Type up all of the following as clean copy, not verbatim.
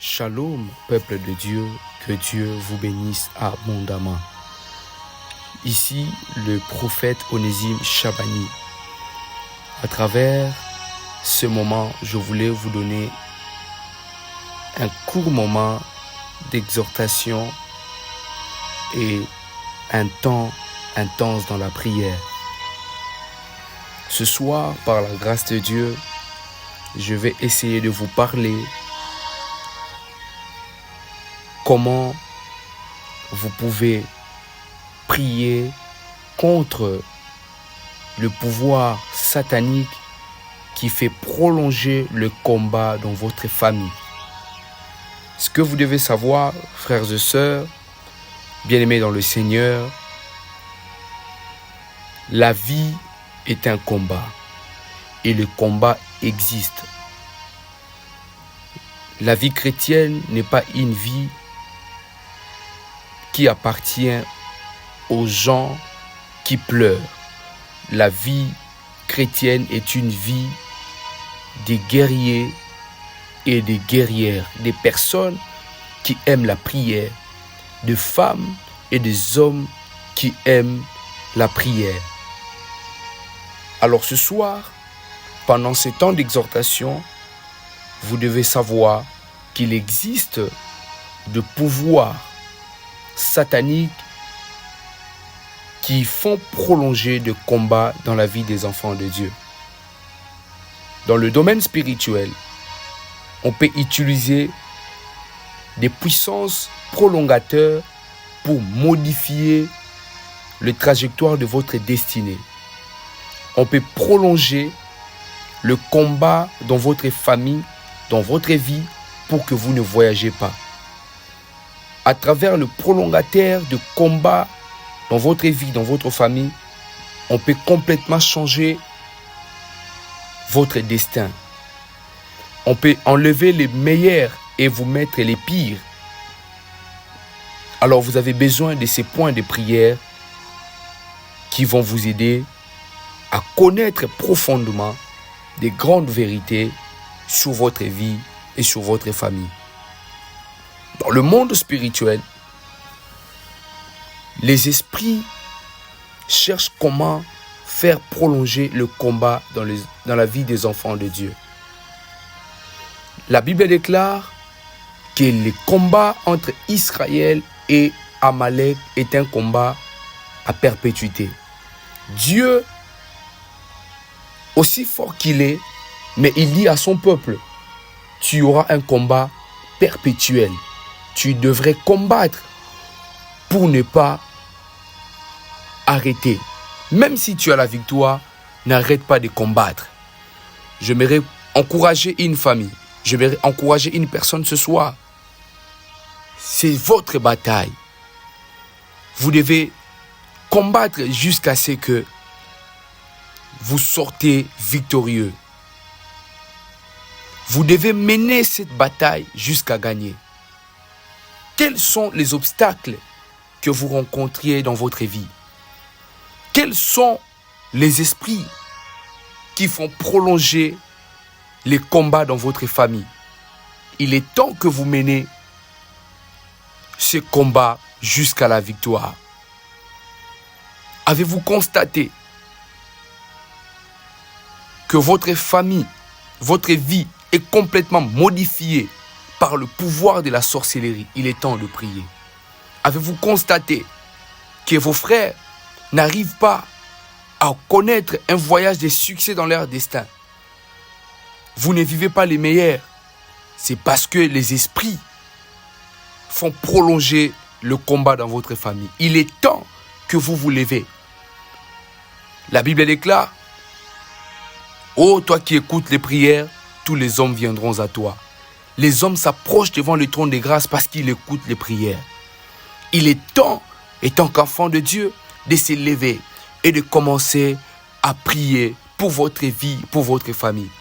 Shalom, peuple de Dieu, que Dieu vous bénisse abondamment. Ici, le prophète Onésime Chabani. À travers ce moment, je voulais vous donner un court moment d'exhortation et un temps intense dans la prière. Ce soir, par la grâce de Dieu, je vais essayer de vous parler comment vous pouvez prier contre le pouvoir satanique qui fait prolonger le combat dans votre famille. Ce que vous devez savoir, frères et sœurs, bien-aimés dans le Seigneur, la vie est un combat et le combat existe. La vie chrétienne n'est pas une vie qui appartient aux gens qui pleurent. La vie chrétienne est une vie des guerriers et des guerrières, des personnes qui aiment la prière, de femmes et des hommes qui aiment la prière. Alors ce soir, pendant ce temps d'exhortation, vous devez savoir qu'il existe de pouvoirs sataniques qui font prolonger de combats dans la vie des enfants de Dieu. Dans le domaine spirituel, on peut utiliser des puissances prolongateurs pour modifier le trajectoire de votre destinée. On peut prolonger le combat dans votre famille, dans votre vie, pour que vous ne voyagez pas. À travers le prolongateur de combat dans votre vie, dans votre famille, on peut complètement changer votre destin. On peut enlever les meilleurs et vous mettre les pires. Alors vous avez besoin de ces points de prière qui vont vous aider à connaître profondément des grandes vérités sur votre vie et sur votre famille. Dans le monde spirituel, les esprits cherchent comment faire prolonger le combat dans la vie des enfants de Dieu. La Bible déclare que le combat entre Israël et Amalek est un combat à perpétuité. Dieu, aussi fort qu'il est, mais il dit à son peuple, tu auras un combat perpétuel. Tu devrais combattre pour ne pas arrêter. Même si tu as la victoire, n'arrête pas de combattre. J'aimerais encourager une famille. J'aimerais encourager une personne ce soir. C'est votre bataille. Vous devez combattre jusqu'à ce que vous sortez victorieux. Vous devez mener cette bataille jusqu'à gagner. Quels sont les obstacles que vous rencontriez dans votre vie? Quels sont les esprits qui font prolonger les combats dans votre famille? Il est temps que vous menez ce combat jusqu'à la victoire. Avez-vous constaté que votre famille, votre vie est complètement modifiée par le pouvoir de la sorcellerie? Il est temps de prier. Avez-vous constaté que vos frères n'arrivent pas à connaître un voyage de succès dans leur destin? Vous ne vivez pas les meilleurs. C'est parce que les esprits font prolonger le combat dans votre famille. Il est temps que vous vous levez. La Bible déclare, ô toi qui écoutes les prières, tous les hommes viendront à toi. Les hommes s'approchent devant le trône de grâce parce qu'ils écoutent les prières. Il est temps, étant qu'enfant de Dieu, de se lever et de commencer à prier pour votre vie, pour votre famille.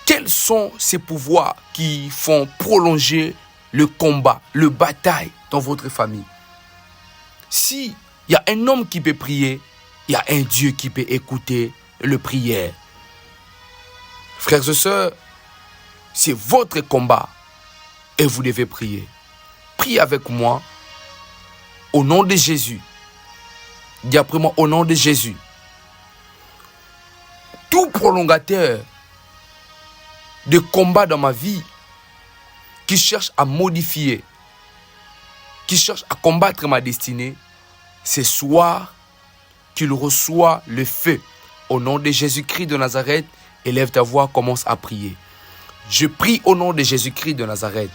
Quels sont ces pouvoirs qui font prolonger le combat, le bataille dans votre famille? Si il y a un homme qui peut prier, il y a un Dieu qui peut écouter le prière. Frères et sœurs, c'est votre combat. et vous devez prier. Priez avec moi au nom de Jésus. Dis après moi au nom de Jésus. Tout prolongateur de combat dans ma vie qui cherche à modifier, qui cherche à combattre ma destinée, ce soir qu'il reçoit le feu. Au nom de Jésus-Christ de Nazareth, élève ta voix, commence à prier. Je prie au nom de Jésus-Christ de Nazareth.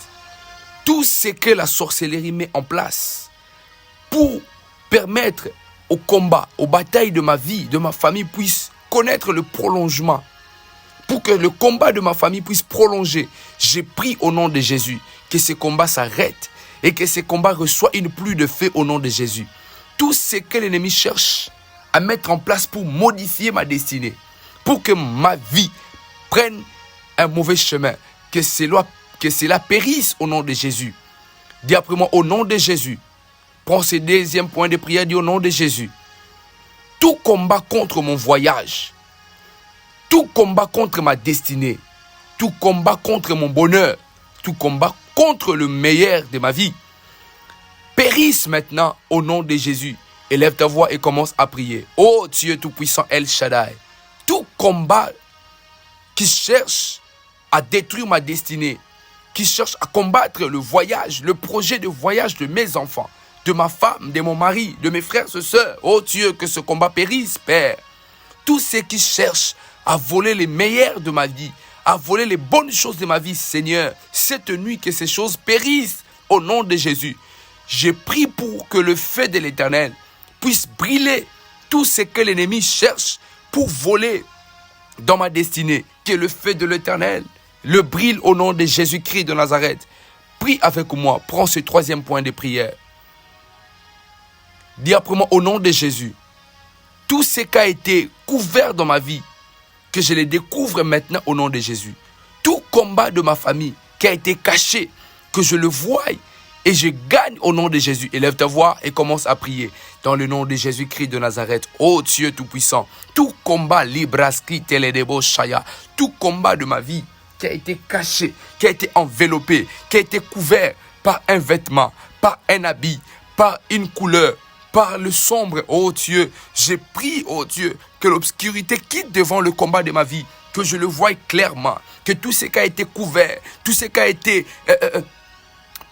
Tout ce que la sorcellerie met en place pour permettre au combat, aux batailles de ma vie, de ma famille puissent connaître le prolongement, pour que le combat de ma famille puisse prolonger. J'ai pris au nom de Jésus que ce combat s'arrête et que ce combat reçoit une pluie de feu au nom de Jésus. Tout ce que l'ennemi cherche à mettre en place pour modifier ma destinée, pour que ma vie prenne un mauvais chemin, que cela périsse au nom de Jésus. Dis après moi au nom de Jésus. Prends ce deuxième point de prière, dis au nom de Jésus. Tout combat contre mon voyage, tout combat contre ma destinée, tout combat contre mon bonheur, tout combat contre le meilleur de ma vie, périsse maintenant au nom de Jésus. Élève ta voix et commence à prier. Oh Dieu Tout-Puissant El Shaddai, tout combat qui cherche à détruire ma destinée, qui cherche à combattre le voyage, le projet de voyage de mes enfants, de ma femme, de mon mari, de mes frères et sœurs. Oh Dieu, que ce combat périsse, Père. Tous ceux qui cherchent à voler les meilleurs de ma vie, à voler les bonnes choses de ma vie, Seigneur, cette nuit, que ces choses périssent au nom de Jésus. Je prie pour que le feu de l'Éternel puisse brûler tout ce que l'ennemi cherche pour voler dans ma destinée. Que le feu de l'Éternel le brûle au nom de Jésus-Christ de Nazareth. Prie avec moi, prends ce troisième point de prière. Dis après moi au nom de Jésus, tout ce qui a été couvert dans ma vie, que je les découvre maintenant au nom de Jésus. Tout combat de ma famille qui a été caché, que je le voie et je gagne au nom de Jésus. Élève ta voix et commence à prier. Dans le nom de Jésus-Christ de Nazareth, ô Dieu Tout-Puissant, tout combat, Libraski, Teledebo, Shaya, tout combat de ma vie qui a été caché, qui a été enveloppé, qui a été couvert par un vêtement, par un habit, par une couleur, par le sombre, oh Dieu, j'ai prié, oh Dieu, que l'obscurité quitte devant le combat de ma vie, que je le voie clairement, que tout ce qui a été couvert, tout ce qui a été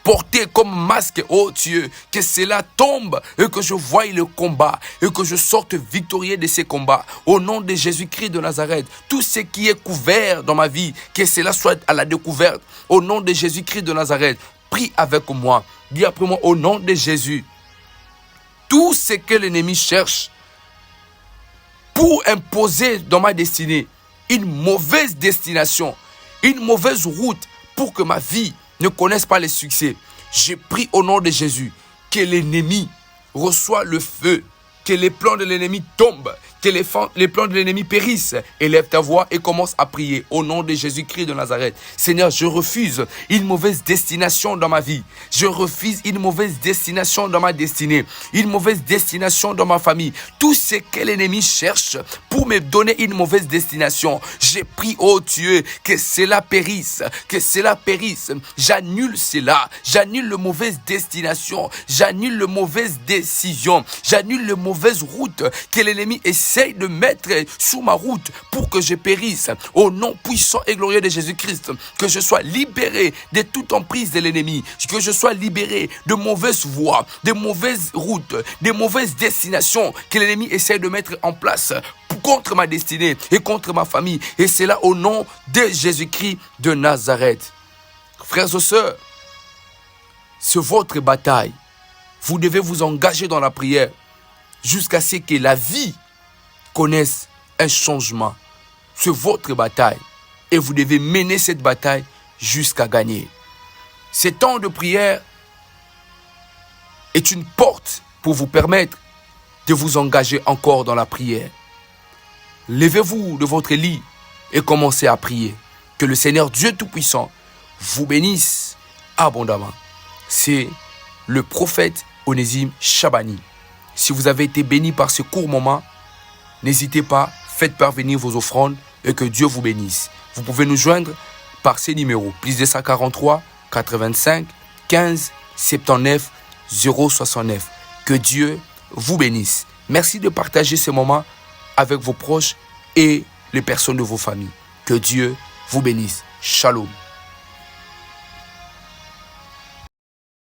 porté comme masque, oh Dieu, que cela tombe et que je voie le combat et que je sorte victorieux de ces combats. Au nom de Jésus-Christ de Nazareth, tout ce qui est couvert dans ma vie, que cela soit à la découverte. Au nom de Jésus-Christ de Nazareth, prie avec moi. Dis après moi, au nom de Jésus, tout ce que l'ennemi cherche pour imposer dans ma destinée une mauvaise destination, une mauvaise route pour que ma vie ne connaisse pas le succès. Je prie au nom de Jésus que l'ennemi reçoive le feu, que les plans de l'ennemi tombent, que les plans de l'ennemi périssent. Élève ta voix et commence à prier au nom de Jésus-Christ de Nazareth. Seigneur, je refuse une mauvaise destination dans ma vie. Je refuse une mauvaise destination dans ma destinée, une mauvaise destination dans ma famille. Tout ce que l'ennemi cherche pour me donner une mauvaise destination, j'ai pris, oh Dieu, que cela périsse, que cela périsse. J'annule cela, j'annule la mauvaise destination, j'annule la mauvaise décision, j'annule la mauvaise route que l'ennemi essaye de mettre sous ma route pour que je périsse. Au nom puissant et glorieux de Jésus-Christ, que je sois libéré de toute emprise de l'ennemi, que je sois libéré de mauvaises voies, de mauvaises routes, de mauvaises destinations que l'ennemi essaye de mettre en place contre ma destinée et contre ma famille. Et c'est là au nom de Jésus-Christ de Nazareth. Frères et sœurs, c'est votre bataille. Vous devez vous engager dans la prière jusqu'à ce que la vie connaisse un changement. C'est votre bataille et vous devez mener cette bataille jusqu'à gagner. Ce temps de prière est une porte pour vous permettre de vous engager encore dans la prière. Levez-vous de votre lit et commencez à prier. Que le Seigneur Dieu Tout-Puissant vous bénisse abondamment. C'est le prophète Onésime Chabani. Si vous avez été béni par ce court moment, n'hésitez pas, faites parvenir vos offrandes et que Dieu vous bénisse. Vous pouvez nous joindre par ces numéros, +243 85 15 79 069. Que Dieu vous bénisse. Merci de partager ce moment avec vos proches et les personnes de vos familles. Que Dieu vous bénisse. Shalom.